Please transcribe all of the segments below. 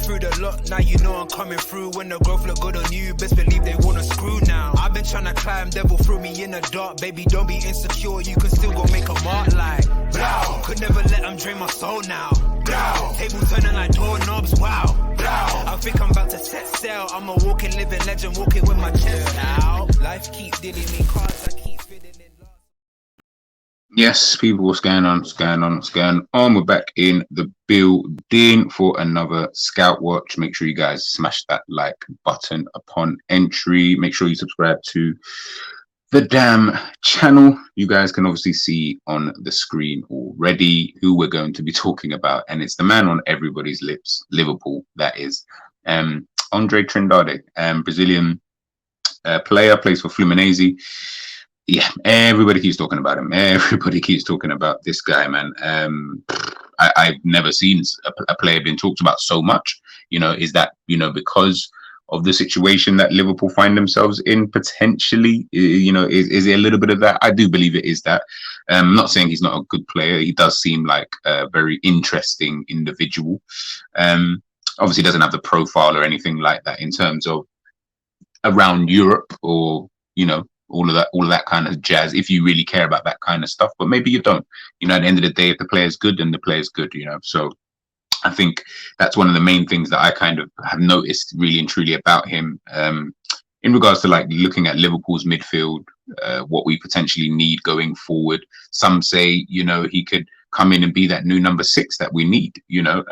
through the lot, now you know I'm coming through. When the growth look good on you, best believe they wanna screw now. I've been trying to climb, devil threw me in the dark. Baby, don't be insecure, you can still go make a mark like blow. Could never let them drain my soul now. Blow. Table turning like doorknobs, wow. Blow. I think I'm about to set sail. I'm a walking, living legend, walking with my chest out. Life keep dealing me cards, I keep fitting in. Yes, people, what's going on? What's going on? What's going on? We're back in the building for another Scout Watch. Make sure you guys smash that like button upon entry. Make sure you subscribe to the damn channel. You guys can obviously see on the screen already who we're going to be talking about, and it's the man on everybody's lips, Liverpool, that is. Andre Trindade, Brazilian player, plays for Fluminense. Yeah, everybody keeps talking about him. Everybody keeps talking about this guy, man. I've never seen a player being talked about so much. You know, is that, you know, because of the situation that Liverpool find themselves in potentially? You know, is it a little bit of that? I do believe it is that. I'm not saying he's not a good player. He does seem like a very interesting individual. Obviously doesn't have the profile or anything like that in terms of around Europe or, you know, all of that kind of jazz, if you really care about that kind of stuff. But maybe you don't. You know, at the end of the day, if the player's good, then the player's good, you know. So I think that's one of the main things that I kind of have noticed really and truly about him, in regards to like looking at Liverpool's midfield, what we potentially need going forward. Some say, you know, he could come in and be that new number 6 that we need, you know.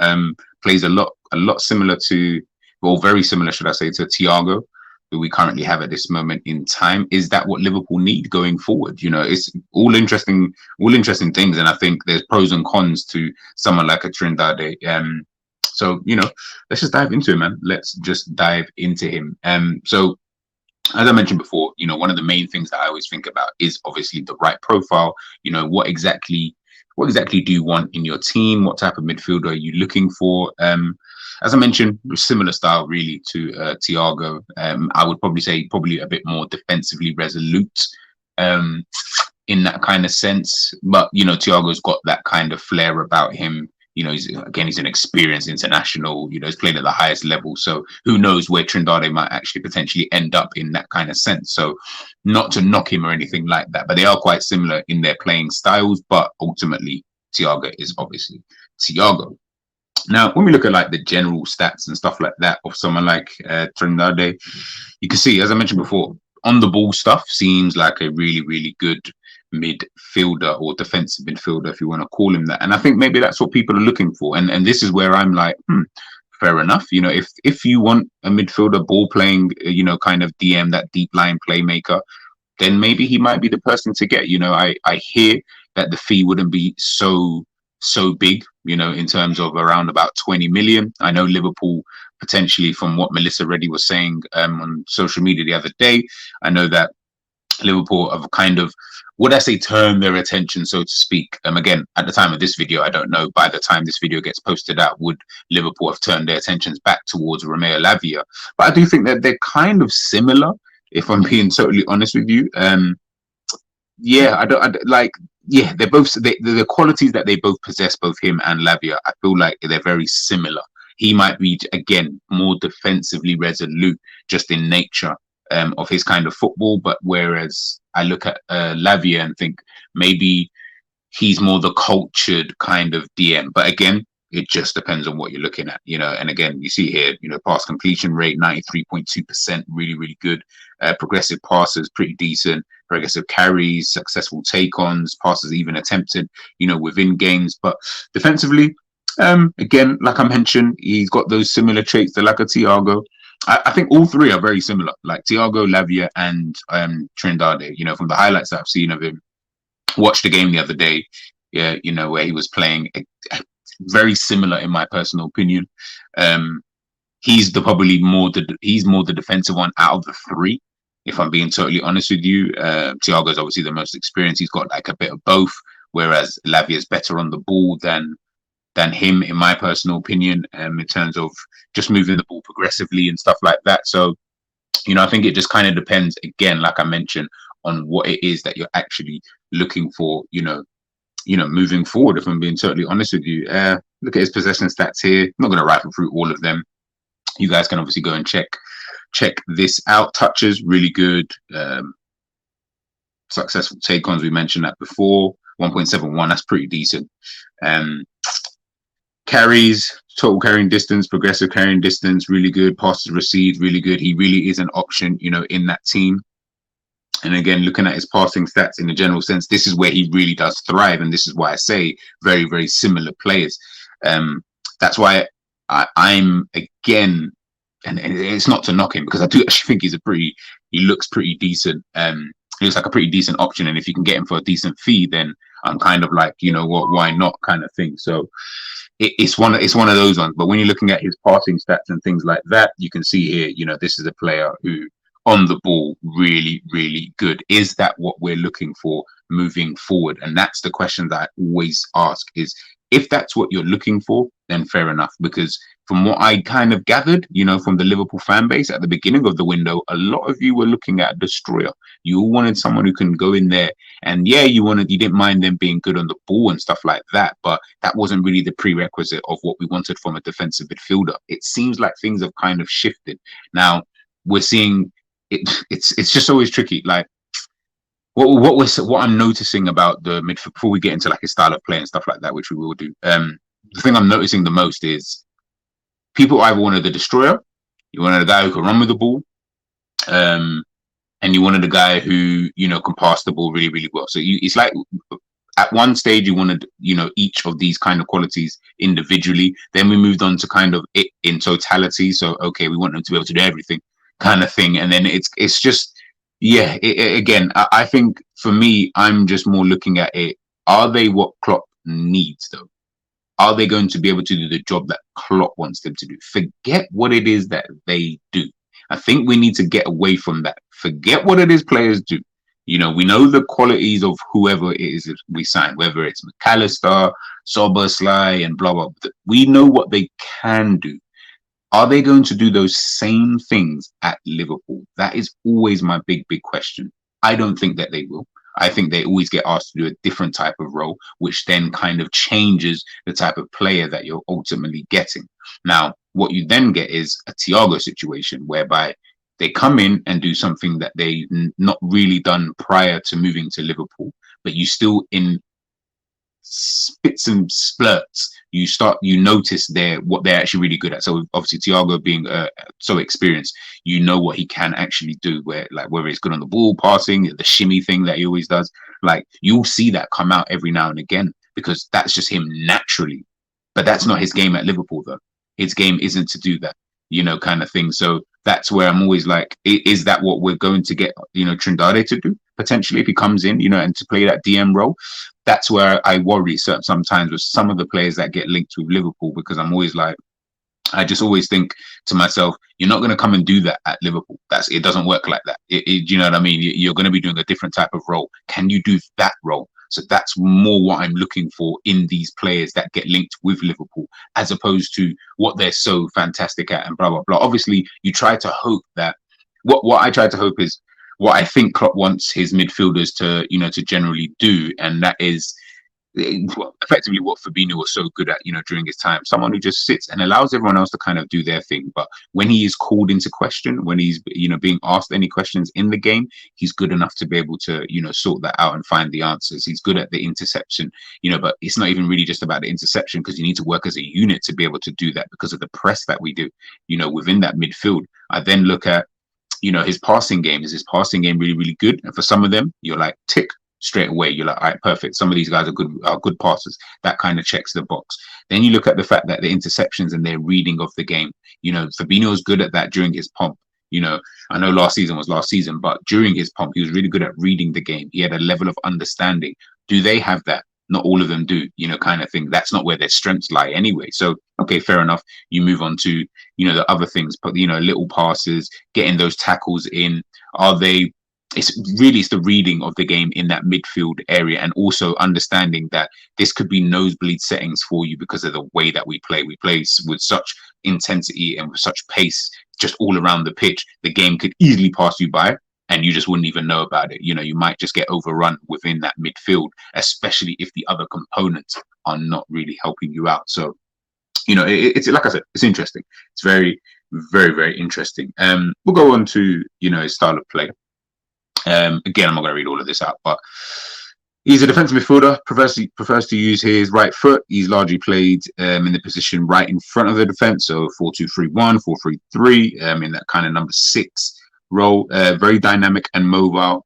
Plays a lot similar to, or very similar, should I say, to Thiago, who we currently have at this moment in time. Is that what Liverpool need going forward? You know, it's all interesting things, and I think there's pros and cons to someone like a Trindade. So, you know, let's just dive into him, man. Let's just dive into him. So, as I mentioned before, you know, one of the main things that I always think about is obviously the right profile. You know, what exactly do you want in your team? What type of midfielder are you looking for? As I mentioned, similar style really to Thiago. I would probably say a bit more defensively resolute in that kind of sense. But, you know, Thiago's got that kind of flair about him. You know, he's an experienced international, you know, he's played at the highest level. So who knows where Trindade might actually potentially end up in that kind of sense. So not to knock him or anything like that, but they are quite similar in their playing styles. But ultimately, Thiago is obviously Thiago. Now, when we look at like the general stats and stuff like that of someone like Trindade, you can see, as I mentioned before, on the ball stuff seems like a really, really good midfielder or defensive midfielder, if you want to call him that. And I think maybe that's what people are looking for. And this is where I'm like, fair enough. You know, if you want a midfielder, ball playing, you know, kind of DM, that deep line playmaker, then maybe he might be the person to get. You know, I hear that the fee wouldn't be so big, you know, in terms of around about 20 million. I know Liverpool potentially, from what Melissa Reddy was saying on social media the other day, I know that Liverpool have kind of, would I say, turned their attention, so to speak. Again, at the time of this video, I don't know, by the time this video gets posted out, would Liverpool have turned their attentions back towards Romeo Lavia? But I do think that they're kind of similar, if I'm being totally honest with you. Yeah, they're both the qualities that they both possess, both him and Lavia. I feel like they're very similar. He might be, again, more defensively resolute just in nature of his kind of football, but whereas I look at Lavia and think maybe he's more the cultured kind of DM. But again, it just depends on what you're looking at, you know. And again, you see here, you know, pass completion rate 93.2%, really, really good. Progressive passes, pretty decent. Progressive carries, successful take-ons, passes even attempted, you know, within games. But defensively, again, like I mentioned, he's got those similar traits to like a Thiago. I think all three are very similar, like Thiago, Lavia, and Trindade. You know, from the highlights that I've seen of him, watched the game the other day, yeah, you know, where he was playing very similar, in my personal opinion. He's more the defensive one out of the three, if I'm being totally honest with you. Thiago is obviously the most experienced. He's got like a bit of both, whereas Lavia is better on the ball than him, in my personal opinion, in terms of just moving the ball progressively and stuff like that. So, you know, I think it just kind of depends, again, like I mentioned, on what it is that you're actually looking for, you know, moving forward, if I'm being totally honest with you. Look at his possession stats here. I'm not going to rifle through all of them. You guys can obviously go and check this out. Touches really good. Successful take-ons, we mentioned that before. 1.71, that's pretty decent. Carries, total carrying distance, progressive carrying distance, really good. Passes received, really good. He really is an option, in that team. And again, looking at his passing stats in a general sense, this is where he really does thrive. And this is why I say very, very similar players. That's why I'm again, and it's not to knock him, because I do actually think he looks pretty decent. He looks like a pretty decent option. And if you can get him for a decent fee, then I'm kind of like, what, why not kind of thing. So it's one of those ones. But when you're looking at his passing stats and things like that, you can see here, this is a player who on the ball, really, really good. Is that what we're looking for moving forward? And that's the question that I always ask is, if that's what you're looking for, then fair enough. Because from what I kind of gathered, from the Liverpool fan base at the beginning of the window, a lot of you were looking at a destroyer. You all wanted someone who can go in there and you didn't mind them being good on the ball and stuff like that. But that wasn't really the prerequisite of what we wanted from a defensive midfielder. It seems like things have kind of shifted. Now we're seeing it's just always tricky. Like what I'm noticing about the midfield, before we get into like a style of play and stuff like that, which we will do. The thing I'm noticing the most is people either wanted the destroyer, you wanted a guy who can run with the ball, and you wanted a guy who can pass the ball really, really well. So it's like at one stage you wanted each of these kind of qualities individually. Then we moved on to kind of it in totality. So okay, we want them to be able to do everything, kind of thing. And then it's just again, I think for me, I'm just more looking at it. Are they what Klopp needs though? Are they going to be able to do the job that Klopp wants them to do? Forget what it is that they do. I think we need to get away from that. Forget what it is players do. We know the qualities of whoever it is we sign, whether it's McAllister, Szoboszlai, and blah, blah, blah. We know what they can do. Are they going to do those same things at Liverpool? That is always my big, big question. I don't think that they will. I think they always get asked to do a different type of role, which then kind of changes the type of player that you're ultimately getting. Now, what you then get is a Thiago situation whereby they come in and do something that they not really done prior to moving to Liverpool, but you still in spits and splurts, you notice what they're actually really good at. So obviously Thiago being so experienced, what he can actually do, where like whether it's good on the ball, passing, the shimmy thing that he always does, like you'll see that come out every now and again, because that's just him naturally. But that's not his game at Liverpool though. His game isn't to do that, kind of thing. So that's where I'm always like, is that what we're going to get, Trindade to do potentially if he comes in, and to play that DM role? That's where I worry sometimes with some of the players that get linked with Liverpool, because I'm always like, I just always think to myself, you're not going to come and do that at Liverpool. It doesn't work like that. You know what I mean? You're going to be doing a different type of role. Can you do that role? So that's more what I'm looking for in these players that get linked with Liverpool, as opposed to what they're so fantastic at and blah, blah, blah. Obviously, you try to hope that what I try to hope is what I think Klopp wants his midfielders to, to generally do. And that is effectively what Fabinho was so good at, during his time. Someone who just sits and allows everyone else to kind of do their thing. But when he is called into question, when he's, being asked any questions in the game, he's good enough to be able to, sort that out and find the answers. He's good at the interception, but it's not even really just about the interception, because you need to work as a unit to be able to do that because of the press that we do, within that midfield. I then look at, his passing game. Is his passing game really, really good? And for some of them, you're like, tick, straight away. You're like, all right, perfect. Some of these guys are good passers. That kind of checks the box. Then you look at the fact that the interceptions and their reading of the game, Fabinho's good at that during his pomp. I know last season was last season, but during his pomp, he was really good at reading the game. He had a level of understanding. Do they have that? Not all of them do, kind of thing. That's not where their strengths lie anyway. So, okay, fair enough. You move on to, the other things, but, little passes, getting those tackles in. It's the reading of the game in that midfield area, and also understanding that this could be nosebleed settings for you because of the way that we play. We play with such intensity and with such pace just all around the pitch. The game could easily pass you by, and you just wouldn't even know about it. You might just get overrun within that midfield, especially if the other components are not really helping you out. So, it's like I said, it's interesting. It's very, very, very interesting. We'll go on to, his style of play. Again, I'm not going to read all of this out, but he's a defensive midfielder, prefers to use his right foot. He's largely played in the position right in front of the defense, so 4-2-3-1, 4-3-3, in that kind of number 6 role. Very dynamic and mobile.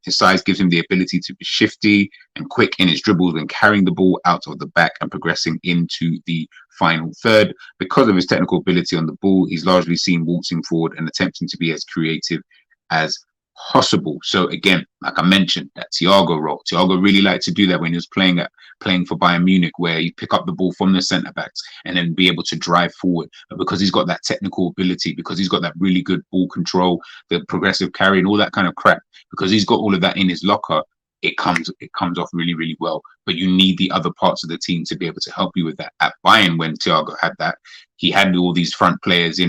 His size gives him the ability to be shifty and quick in his dribbles when carrying the ball out of the back and progressing into the final third. Because of his technical ability on the ball, he's largely seen waltzing forward and attempting to be as creative as possible. So again, like I mentioned, that Thiago role. Thiago really liked to do that when he was playing for Bayern Munich, where he pick up the ball from the centre backs and then be able to drive forward. But because he's got that technical ability, because he's got that really good ball control, the progressive carry, and all that kind of crap, because he's got all of that in his locker, it comes off really, really well. But you need the other parts of the team to be able to help you with that. At Bayern, when Thiago had that, he had all these front players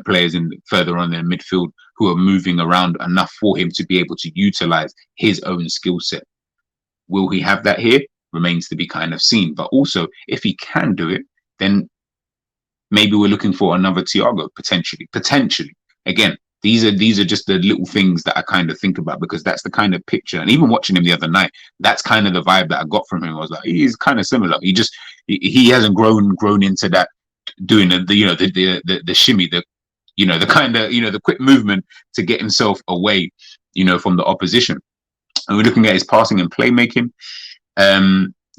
players in further on in midfield who are moving around enough for him to be able to utilize his own skill set. Will he have that here? Remains to be kind of seen. But also, if he can do it, then maybe we're looking for another Thiago potentially. Again, these are just the little things that I kind of think about, because that's the kind of picture. And even watching him the other night, that's kind of the vibe that I got from him. I was like, he's kind of similar. He hasn't grown into that, doing the shimmy, the kind of the quick movement to get himself away, from the opposition. And we're looking at his passing and playmaking.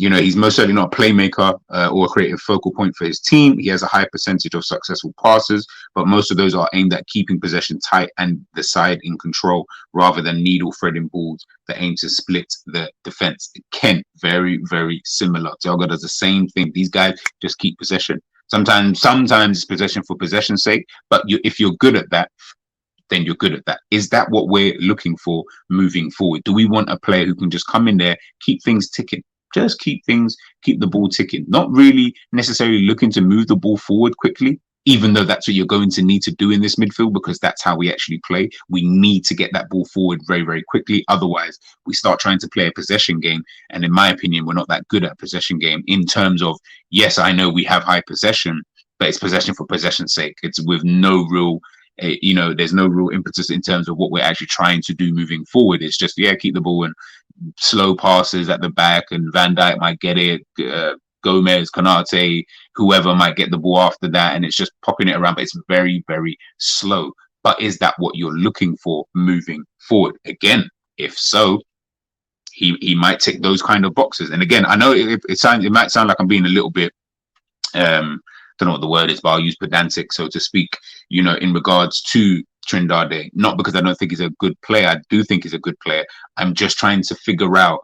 He's most certainly not a playmaker or a creative focal point for his team. He has a high percentage of successful passes, but most of those are aimed at keeping possession tight and the side in control, rather than needle threading balls that aim to split the defense. Again, very, very similar. Thiago does the same thing. These guys just keep possession. Sometimes it's possession for possession's sake, but if you're good at that, then you're good at that. Is that what we're looking for moving forward? Do we want a player who can just come in there, keep things ticking? Just keep the ball ticking. Not really necessarily looking to move the ball forward quickly, even though that's what you're going to need to do in this midfield, because that's how we actually play. We need to get that ball forward very, very quickly. Otherwise, we start trying to play a possession game. And in my opinion, we're not that good at possession game in terms of, yes, I know we have high possession, but it's possession for possession's sake. It's with no real there's no real impetus in terms of what we're actually trying to do moving forward. It's just, keep the ball and slow passes at the back, and Van Dijk might get it, Gomez, Konate, whoever might get the ball after that, and it's just popping it around, but it's very, very slow. But is that what you're looking for moving forward? Again, if so, he might tick those kind of boxes. And again, I know it might sound like I'm being a little bit don't know what the word is, but I'll use pedantic, so to speak, in regards to Trindade. Not because I don't think he's a good player. I do think he's a good player. I'm just trying to figure out,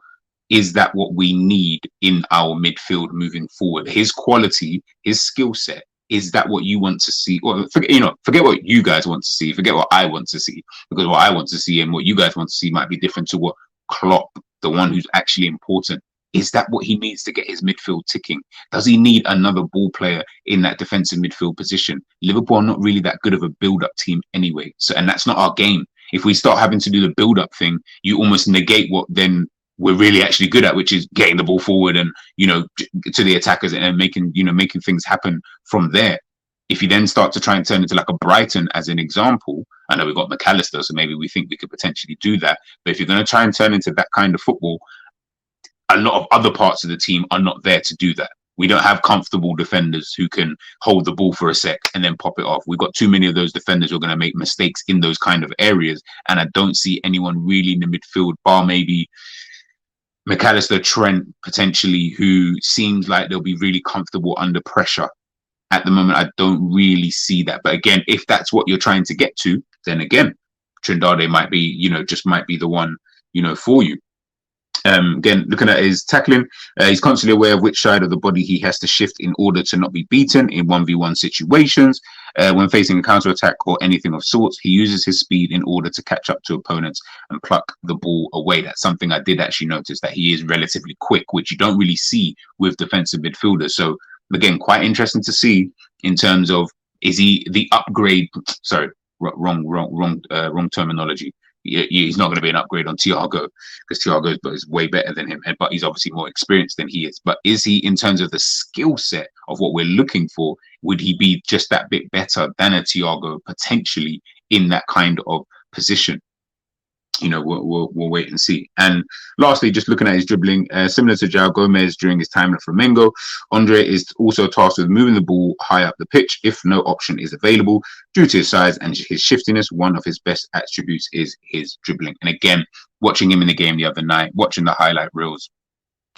is that what we need in our midfield moving forward? His quality, his skill set, is that what you want to see? Or forget what you guys want to see. Forget what I want to see, because what I want to see and what you guys want to see might be different to what Klopp, the one who's actually important. Is that what he needs to get his midfield ticking? Does he need another ball player in that defensive midfield position? Liverpool are not really that good of a build-up team anyway. So, and that's not our game. If we start having to do the build-up thing, you almost negate what then we're really actually good at, which is getting the ball forward and, to the attackers and making things happen from there. If you then start to try and turn into like a Brighton as an example, I know we've got McAllister, so maybe we think we could potentially do that. But if you're going to try and turn into that kind of football, a lot of other parts of the team are not there to do that. We don't have comfortable defenders who can hold the ball for a sec and then pop it off. We've got too many of those defenders who are going to make mistakes in those kind of areas. And I don't see anyone really in the midfield, bar maybe McAllister, Trent, potentially, who seems like they'll be really comfortable under pressure. At the moment, I don't really see that. But again, if that's what you're trying to get to, then again, Trindade might be, might be the one, for you. Again, looking at his tackling, he's constantly aware of which side of the body he has to shift in order to not be beaten in 1v1 situations. When facing a counter-attack or anything of sorts, he uses his speed in order to catch up to opponents and pluck the ball away. That's something I did actually notice, that he is relatively quick, which you don't really see with defensive midfielders. So again, quite interesting to see in terms of, is he the upgrade? Sorry, wrong terminology. He's not going to be an upgrade on Thiago, because Thiago is way better than him, but he's obviously more experienced than he is. But is he, in terms of the skill set of what we're looking for, would he be just that bit better than a Thiago potentially in that kind of position? We'll wait and see. And lastly, just looking at his dribbling, similar to João Gomez during his time at Flamengo, Andre is also tasked with moving the ball high up the pitch if no option is available. Due to his size and his shiftiness, one of his best attributes is his dribbling. And again, watching him in the game the other night, watching the highlight reels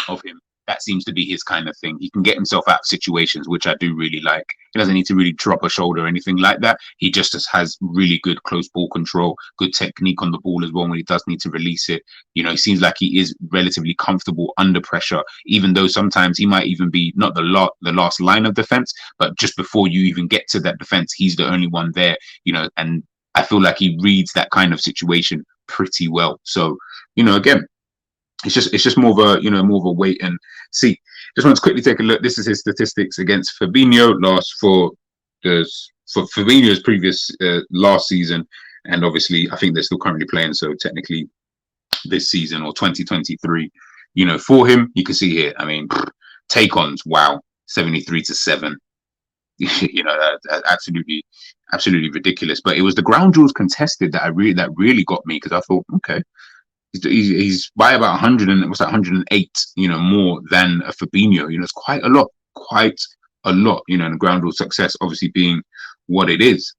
of him, that seems to be his kind of thing. He can get himself out of situations, which I do really like. He doesn't need to really drop a shoulder or anything like that. He just has really good close ball control, good technique on the ball as well when he does need to release it. He seems like he is relatively comfortable under pressure, even though sometimes he might even be not the last line of defense, but just before you even get to that defense, he's the only one there, and I feel like he reads that kind of situation pretty well. So, again, it's just more of a wait and see. Just want to quickly take a look. This is his statistics against Fabinho for Fabinho's previous last season, and obviously I think they're still currently playing. So technically, this season or 2023, for him, you can see here. I mean, take-ons, wow, 73-7. Absolutely ridiculous. But it was the ground duels contested that really got me, because I thought, okay. He's by about 100 and what's that 108 more than a Fabinho. It's quite a lot, and the ground rule success obviously being what it is.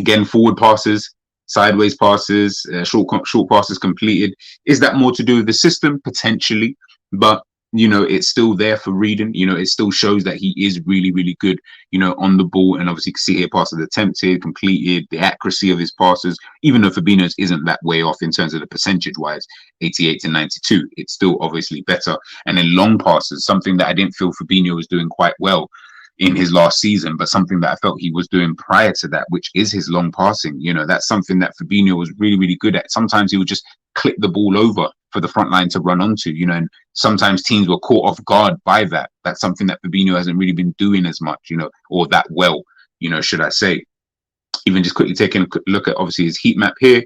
Again, forward passes, sideways passes, short passes completed. Is that more to do with the system? Potentially, but it's still there for reading. It still shows that he is really, really good, on the ball. And obviously you can see here passes attempted, completed, the accuracy of his passes, even though Fabinho's isn't that way off in terms of the percentage wise, 88-92, it's still obviously better. And then long passes, something that I didn't feel Fabinho was doing quite well in his last season, but something that I felt he was doing prior to that, which is his long passing. That's something that Fabinho was really, really good at. Sometimes he would just click the ball over for the front line to run onto, and sometimes teams were caught off guard by that. That's something that Fabinho hasn't really been doing as much, or that well, should I say. Even just quickly taking a quick look at obviously his heat map here.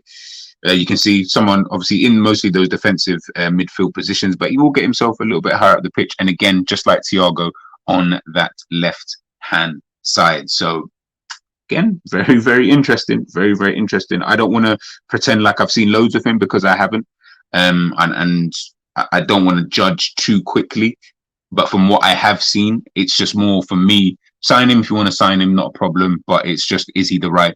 You can see someone obviously in mostly those defensive midfield positions, but he will get himself a little bit higher up the pitch. And again, just like Thiago, on that left hand side. So again, very, very interesting. Very, very interesting. I don't want to pretend like I've seen loads of him, because I haven't. And I don't want to judge too quickly. But from what I have seen, it's just more for me. Sign him if you want to sign him, not a problem. But it's just, is he the right,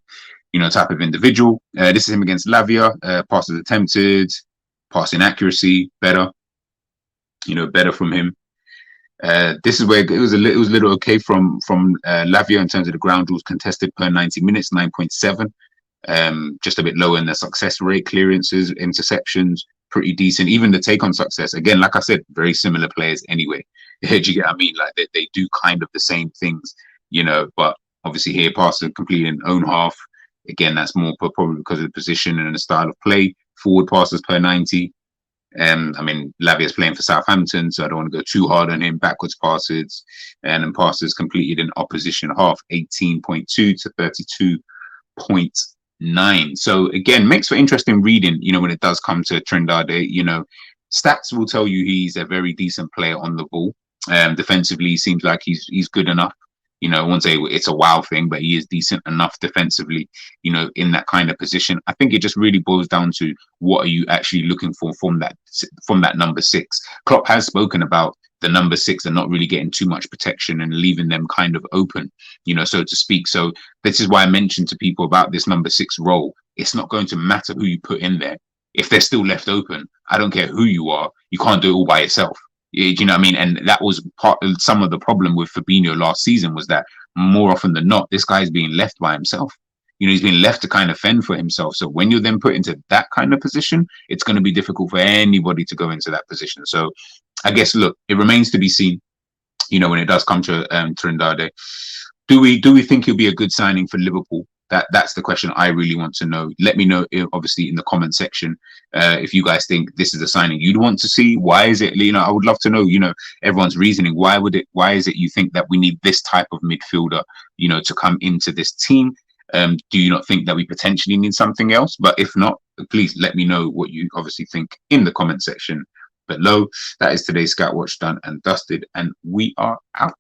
type of individual? This is him against Lavia. Passes attempted, passing accuracy, better. Better from him. This is where it was a little okay from Lavia in terms of the ground rules contested per 90 minutes, 9.7. Just a bit lower in the success rate, clearances, interceptions, pretty decent. Even the take on success, again, like I said, very similar players anyway. Do you get what I mean? Like they do kind of the same things, but obviously here passes completed in own half. Again, that's more probably because of the position and the style of play. Forward passes per 90. I mean, Lavia's playing for Southampton, so I don't want to go too hard on him. Backwards passes and then passes completed in opposition half, 18.2 to 32.9. So again, makes for interesting reading, when it does come to Trindade. Stats will tell you he's a very decent player on the ball. Defensively, seems like he's good enough. I won't say it's a wow thing, but he is decent enough defensively, in that kind of position. I think it just really boils down to what are you actually looking for from that number 6. Klopp has spoken about the number 6 and not really getting too much protection and leaving them kind of open, so to speak. So this is why I mentioned to people about this number 6 role. It's not going to matter who you put in there. If they're still left open, I don't care who you are. You can't do it all by yourself. Do you know what I mean? And that was some of the problem with Fabinho last season, was that more often than not, this guy's being left by himself. He's been left to kind of fend for himself. So when you're then put into that kind of position, it's going to be difficult for anybody to go into that position. So I guess, look, it remains to be seen, when it does come to Trindade. Do we think he'll be a good signing for Liverpool? That's the question I really want to know. Let me know, obviously, in the comment section, if you guys think this is a signing you'd want to see. Why is it? I would love to know, everyone's reasoning. Why is it you think that we need this type of midfielder, to come into this team? Do you not think that we potentially need something else? But if not, please let me know what you obviously think in the comment section below. That is today's Scout Watch done and dusted, and we are out.